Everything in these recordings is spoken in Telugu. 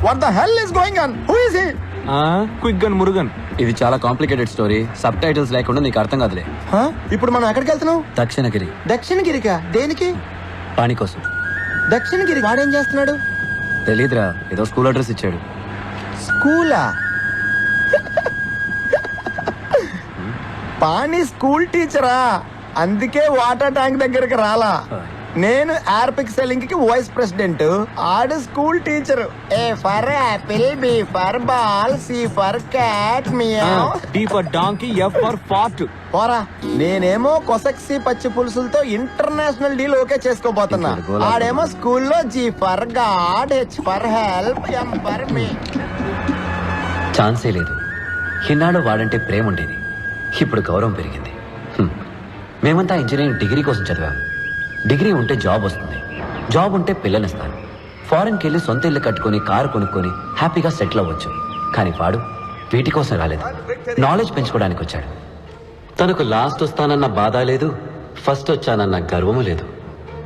What the hell is going on? Who is he? Quick gun Murugan. ఇది చాలా కాంప్లికేటెడ్ స్టోరీ. సబ్ టైటిల్స్ లేకుండా నీకు అర్థం కాదులే. ఇప్పుడు మనం ఎక్కడికి వెళ్తున్నాం? దక్షిణగిరి. దక్షిణగిరికా? దేనికి? పాని కోసం. దక్షిణగిరి వాడేం చేస్తున్నాడు? తెలీదురా, ఏదో స్కూల్ అడ్రస్ ఇచ్చాడు. స్కూలా? పాని స్కూల్ టీచరా? అందుకే వాటర్ ట్యాంక్ దగ్గరికి రాలా. నేను ఎయిర్ సెల్లింగ్ కి వైస్ ప్రెసిడెంట్, ఆడు school teacher. A for apple, B for ball, C for cat, meow. D for donkey, F for fat. పోరా, నేనేమో కొసక్సి పచ్చి పులుసులతో ఇంటర్నేషనల్ డీల్ ఓకే చేసుకోబోతున్నా. ఆడేమో స్కూల్లో G for god, H for help, M for me. ఛాన్సే లేదు. ఇన్నాడు వాడంటే ప్రేమ ఉండేది, ఇప్పుడు గౌరవం పెరిగింది. మేమంతా ఇంజనీరింగ్ డిగ్రీ కోసం చదివాం. డిగ్రీ ఉంటే జాబ్ వస్తుంది, జాబ్ ఉంటే పిల్లనిస్తాను. ఫారెన్కి వెళ్ళి సొంత ఇల్లు కట్టుకొని కారు కొనుక్కొని హ్యాపీగా సెటిల్ అవ్వచ్చు. కానీ వాడు వీటి కోసం రాలేదు, నాలెడ్జ్ పెంచుకోవడానికి వచ్చాడు. తనకు లాస్ట్ వస్తానన్న బాధ లేదు, ఫస్ట్ వచ్చానన్న గర్వము లేదు.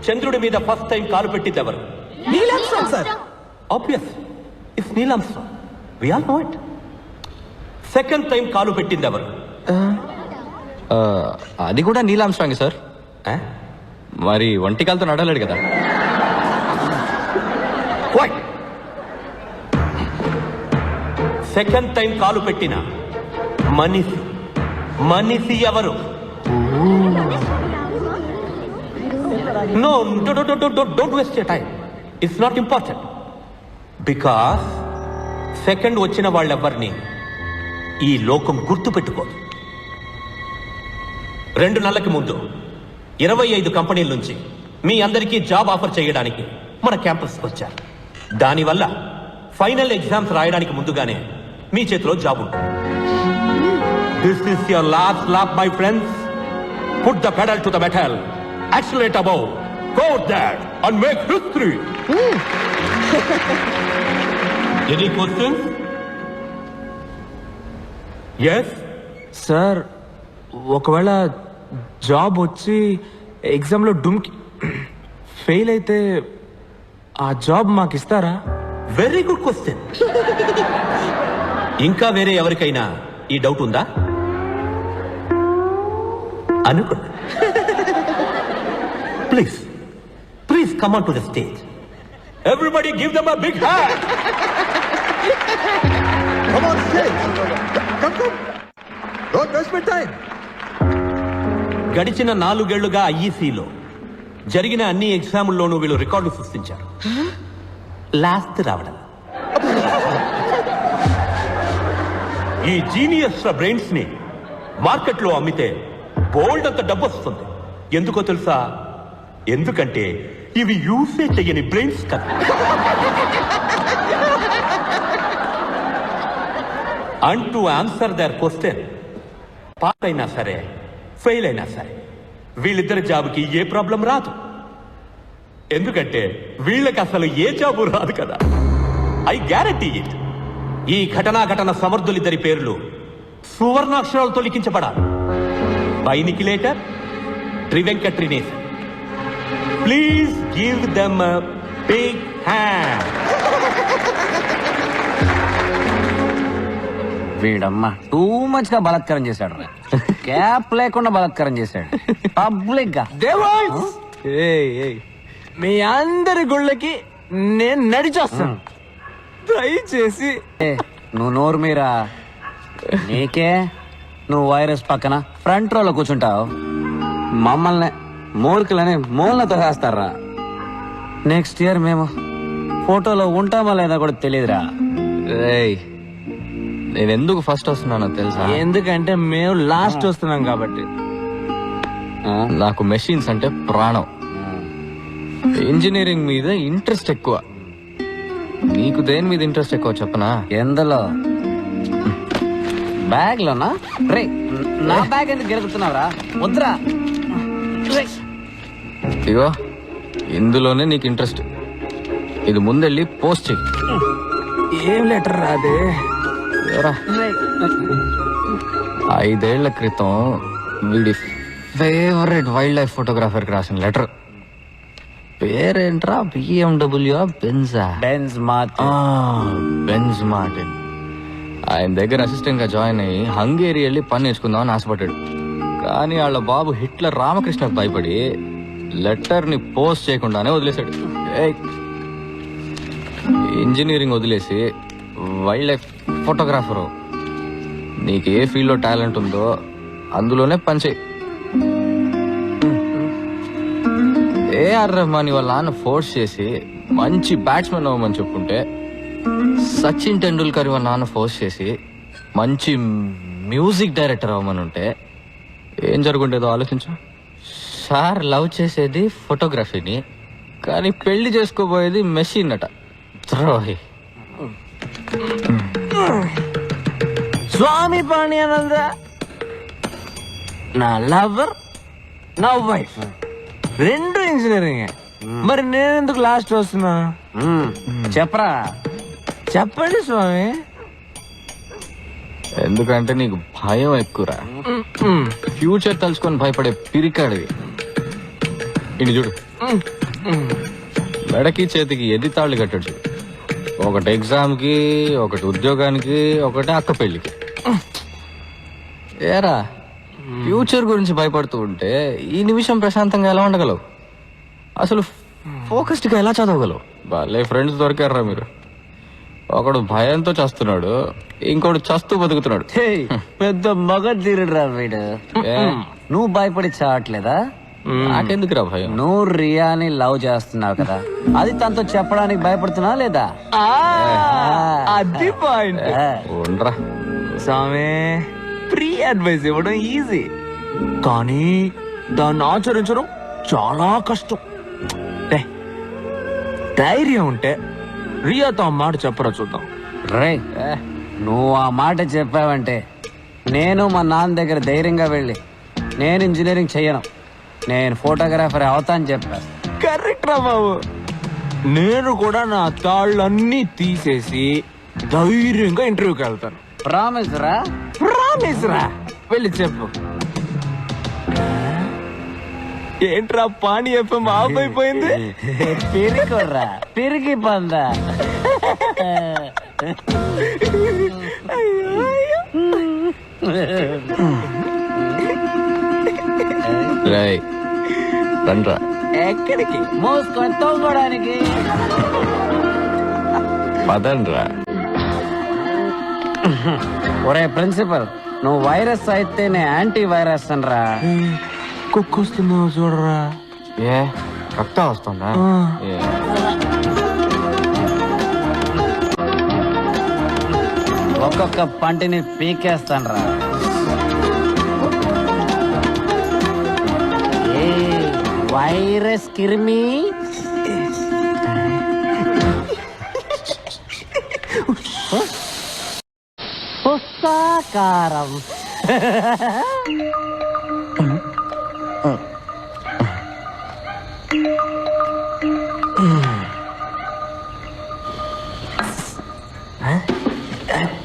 చంద్రుడి మీద ఫస్ట్ టైం కాలు పెట్టింది ఎవరు? Neil Armstrong sir. Obvious, it's Neil Armstrong. We all know it. Second time కాలు పెట్టింది ఎవరు? అది కూడా నీల్ ఆర్మ్స్ట్రాంగ్ సార్. మరి ఒంటికాలతో నడలేడు కదా. సెకండ్ టైం కాలు పెట్టిన మనిషి మనిషి ఎవరు? No, don't waste your time. It's not important. Because second వచ్చిన వాళ్ళెవ్వరిని ఈ లోకం గుర్తు పెట్టుకోదు. 2 నెలలకి ముందు 25 కంపెనీల నుంచి మీ అందరికీ జాబ్ ఆఫర్ చేయడానికి మన క్యాంపస్కి వచ్చారు. దానివల్ల ఫైనల్ ఎగ్జామ్స్ రాయడానికి ముందుగానే మీ చేతిలో జాబ్ ఉంటుంది. This is your last lap my friends. Put the pedal to the metal, accelerate above, go that and make history. Any questions? yes sir, ఒకవేళ జాబ్ వచ్చి ఎగ్జామ్లో డుమ్కి ఫెయిల్ అయితే ఆ జాబ్ మాకు ఇస్తారా? Very good question. ఇంకా వేరే ఎవరికైనా ఈ డౌట్ ఉందా? అనుకున్నా. Please please come on to the stage. Everybody give them a big hand. Come on stage. Come. Don't waste my time. గడిచిన 4 ఏళ్లుగా ఐఈసీలో జరిగిన అన్ని ఎగ్జాముల్లోనూ వీళ్ళు రికార్డు సృష్టించారు. లాస్ట్ రావడం. ఈ జీనియస్ బ్రెయిన్స్ ని మార్కెట్లో అమ్మితే బోల్డ్ అంత డబ్బు వస్తుంది. ఎందుకో తెలుసా? ఎందుకంటే ఇవి యూసే చెయ్యని బ్రెయిన్స్ కదా. And to answer their question, pass అయినా సరే ఫెయిల్ అయినా సరే వీళ్ళిద్దరి జాబ్కి ఏ ప్రాబ్లం రాదు. ఎందుకంటే వీళ్ళకి అసలు ఏ జాబు రాదు కదా. I guarantee it. ఈ ఘటన సమర్థులిద్దరి పేర్లు సువర్ణాక్షరాలతో లిఖించబడాలి. బైనికిలేటర్, త్రివెంకట్రినేశన్. Please give them a big hand. వీడమ్మా టూ మచ్ గా బలాత్కారం చేశాడు. క్యాప్ లేకుండా బలాత్కారం చేశాడు పబ్లిక్ గా. మీ అందరి గుళ్ళకి నేను నడిచొస్తాను. దయచేసి నువ్వు నోరు మీరా. నీకే నువ్వు వైరస్ పక్కన ఫ్రంట్ రోలో కూర్చుంటావు, మమ్మల్ని మూర్ఖులని మూలతో వేస్తారా. నెక్స్ట్ ఇయర్ మేము ఫోటోలో ఉంటామా లేదా కూడా తెలియదురా. నేను ఎందుకు ఫస్ట్ వస్తున్నానో తెలుసా? ఎందుకంటే మేము లాస్ట్ వస్తున్నాం కాబట్టి. నాకు మెషిన్స్ అంటే ప్రాణం. ఇంజనీరింగ్ మీద ఇంట్రెస్ట్ ఎక్కువ. నీకు దేని మీద ఇంట్రెస్ట్ ఎక్కువ చెప్పనా? ఎందులో? బ్యాగ్ లోనా? రే నా బ్యాగ్ ఎందుకు గెలుగుతున్నావురా? వద్దురా. ఇగో ఇందులోనే నీకు ఇంట్రెస్ట్. ఇది ముందెళ్ళి పోస్ట్ చెయ్యి. ఏం లెటర్ రాదే. 5 ఏళ్ల క్రితం వీడి ఫేవరెట్ వైల్డ్ లైఫ్ ఫోటోగ్రాఫర్కి రాసిన లెటర్. పేరేంట్రా? బిఎండబ్ల్యూ బెంజా? బెంజ్ మాత్ బెంజ్ మార్టిన్. ఆయన దగ్గర అసిస్టెంట్ గా జాయిన్ అయ్యి హంగేరి వెళ్ళి పని నేర్చుకుందామని ఆశపడ్డాడు. కానీ వాళ్ళ బాబు హిట్లర్ రామకృష్ణకు భయపడి లెటర్ ని పోస్ట్ చేయకుండానే వదిలేశాడు. ఇంజనీరింగ్ వదిలేసి వైల్డ్ లైఫ్ ఫోటోగ్రాఫరు. నీకు ఏ ఫీల్డ్ లో టాలెంట్ ఉందో అందులోనే పనిచేయి. ఏఆర్ రెహమాన్ వాళ్ళ నాన్న ఫోర్స్ చేసి మంచి బ్యాట్స్మెన్ అవ్వమని చెప్పుకుంటే, సచిన్ టెండూల్కర్ వాళ్ళ నాన్న ఫోర్స్ చేసి మంచి మ్యూజిక్ డైరెక్టర్ అవ్వమని ఉంటే ఏం జరుగుండేదో ఆలోచించు. సార్ లవ్ చేసేది ఫోటోగ్రఫీని, కానీ పెళ్లి చేసుకోబోయేది మెషిన్ అట. ద్రోహి. స్వామి పాణ్యానంద నా లవర్, నా వైఫ్ రెండు ఇంజనీరింగ్. మరి నేనెందుకు లాస్ట్ వస్తున్నా? చెప్పరా. చెప్పండి స్వామి. ఎందుకంటే నీకు భయం ఎక్కువరా. ఫ్యూచర్ తలుచుకొని భయపడే పిరికాడివి. ఇది చూడు, మెడకి చేతికి ఎది తాళ్ళు కట్టాడు చూడు. ఒకటి ఎగ్జామ్ కి, ఒకటి ఉద్యోగానికి, ఒకటి అక్క పెళ్లికి. ఏరా, ఫ్యూచర్ గురించి భయపడుతూ ఉంటే ఈ నిమిషం ప్రశాంతంగా ఎలా ఉండగలవు? అసలు ఫోకస్డ్ గా ఎలా చదవగలవు? వాళ్ళే ఫ్రెండ్స్ దొరికారా మీరు. ఒకడు భయంతో చస్తున్నాడు, ఇంకోడు చస్తూ బతుకుతున్నాడు. పెద్ద మగ తీరురా వీడు. నువ్వు భయపడి చావట్లేదా? నాకెందుకురా భయం? నువ్వు రియాని లవ్ చేస్తున్నావు కదా, అది తనతో చెప్పడానికి భయపడుతున్నా లేదా? అది పాయింట్. ఉండరా స్వామి, ఫ్రీ అడ్వైస్ ఇవ్వడం ఈజీ, కానీ దాన్ని ఆచరించడం చాలా కష్టం. డే, ధైర్యం ఉంటే రియాతో ఆ మాట చెప్పరా చూద్దాం. రే, నువ్వు ఆ మాట చెప్పావంటే నేను మా నాన్న దగ్గర ధైర్యంగా వెళ్ళి నేను ఇంజనీరింగ్ చెయ్యను, నేను ఫోటోగ్రాఫర్ అవుతాను చెప్పా. కరెక్ట్ రా బాబు. నేను కూడా నా తాళ్ళన్నీ తీసేసి ధైర్యంగా ఇంటర్వ్యూకి వెళ్తాను. ప్రామిస్ రా. ప్రామిస్ రా. వెళ్ళి చెప్పు. ఏంట్రా పాణి ఎఫ్ఎం ఆఫ్ అయిపోయింది? పిరికొర్రా, పిరికి పందా. రేయ్, రండ్రా. ఎక్కడికి? మోసుకొని తోలుకోవడానికి. పదండ్రా. ఒరే ప్రిన్సిపల్, నువ్వు వైరస్ అయితే నేను యాంటీ వైరస్ అనరా. కుక్కొస్తుందో చూడరా. ఏ రక్తం వస్తుందా? ఏ. ఒక్కొక్క పంటిని పీకేస్తానరా. ఏ వైరస్ కిరిమి. పుస్తకారం.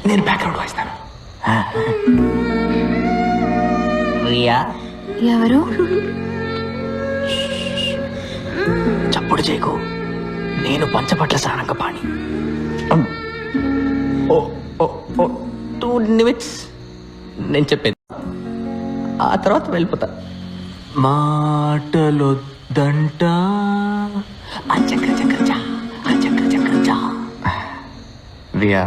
నేను బ్యాక్గ్రౌండ్ వాయిస్తాను. రియా, ఎవరు? చప్పుడు చేయకు. నేను పంచపట్ల సారంగ పాణి. 2 minutes నేను చెప్పేది, ఆ తర్వాత వెళ్ళిపోతా. మాటలొద్దంట. రియా,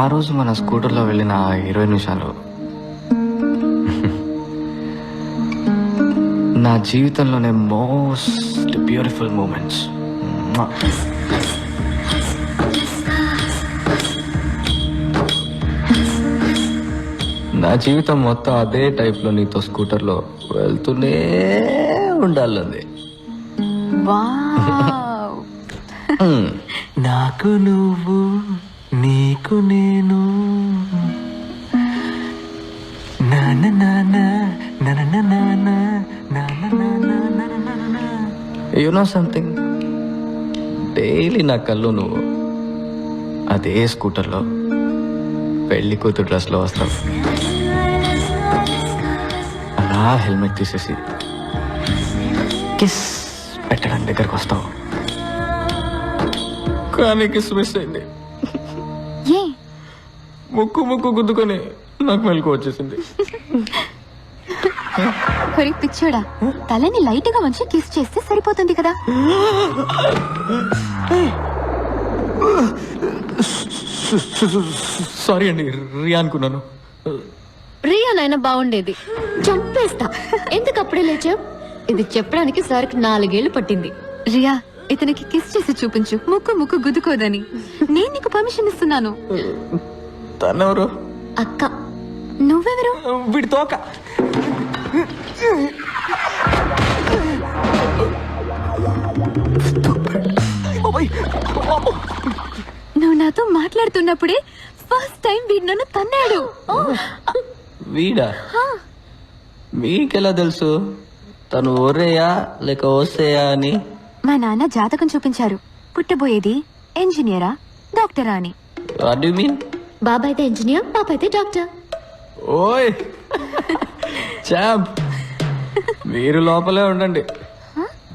ఆ రోజు మన స్కూటర్లో వెళ్ళిన 20 నిమిషాలు నా జీవితంలోనే మోస్ట్ బ్యూటిఫుల్ మూమెంట్స్. నా జీవితం మొత్తం అదే టైప్లో నీతో స్కూటర్లో వెళ్తూనే ఉండాలి. వావ్. నాకు నువ్వు, నీకు నేను. యు నో సంథింగ్, డైలీ నా కళ్ళు నువ్వు అదే స్కూటర్లో పెళ్లి కూతురు డ్రెస్లో వస్తావు. అలా హెల్మెట్ తీసేసి కిస్ పెట్టడానికి దగ్గరకు వస్తావు, కానీ కిస్ మిస్ అయింది. ఏ ముక్కు ముక్కు గుద్దుకొని నాకు మెలకు వచ్చేసింది. ఒరే పిచ్చోడా, తలని లైట్ గా వంచి కిస్ చేస్తే సరిపోతుంది కదా. సారీ అండి, రియా అనుకున్నాను. రియానైనా బాగుండేది. చంపేస్తా. ఎందుకు అప్పుడే లేచావు? ఇది చెప్పడానికి సార్కి 4 ఏళ్లు పట్టింది. రియా, ఇతనికి కిస్ చేసి చూపించు, ముక్కు ముక్కు గుద్దుకోదని. నేను నీకు పర్మిషన్ ఇస్తున్నాను. తనెవరు? అక్క. నువ్వెవరు? వీడి తోక. నువ్వు నాతో మాట్లాడుతున్నప్పుడే ఫస్ట్ టైం వీడు నన్ను తన్నాడు. వీడా? మీకెలా తెలుసు తను ఓరేయా లేక ఓసేయా అని? మా నాన్న జాతకం చూపించారు, పుట్టబోయేది ఇంజనీరా డాక్టరా అని. What do you mean? బాబాయ్ అయితే ఇంజనీర్, పాప అయితే డాక్టర్. ఓయ్ చాంప్, మీరు లోపలే ఉండండి,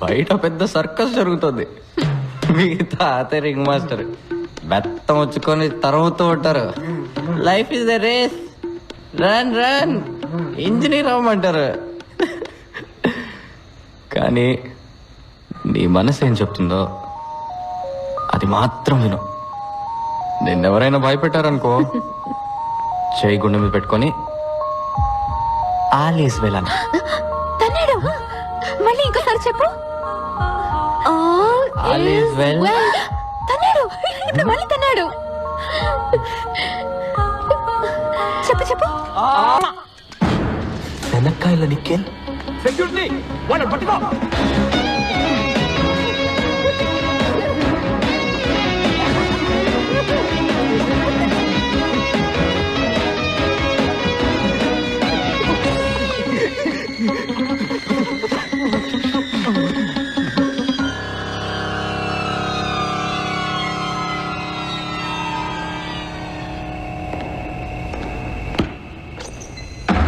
బయట పెద్ద సర్కస్ జరుగుతుంది. మీ తాత రింగ్ మాస్టర్ బెత్తం వచ్చుకొని తరుముతూ ఉంటారు. Life is the race, run run, engineer అవ్వమంటారు. కానీ నీ మనసు ఏం చెప్తుందో అది మాత్రం విను. నిన్నెవరైనా భయపెట్టారనుకో, చేయి గుండె మీద పెట్టుకొని ఆలేసి వెళ్ళాను. తన్నాడు. మళ్ళీ ఇంకోసారి చెప్పు. All is well. తన్నాడు. ఇప్పుడు మళ్ళీ తన్నాడు. చెప్పు చెప్పు. వెనక్కాయల నిక్కేల్. సెక్యూరిటీ, వాళ్ళని పట్టుకో.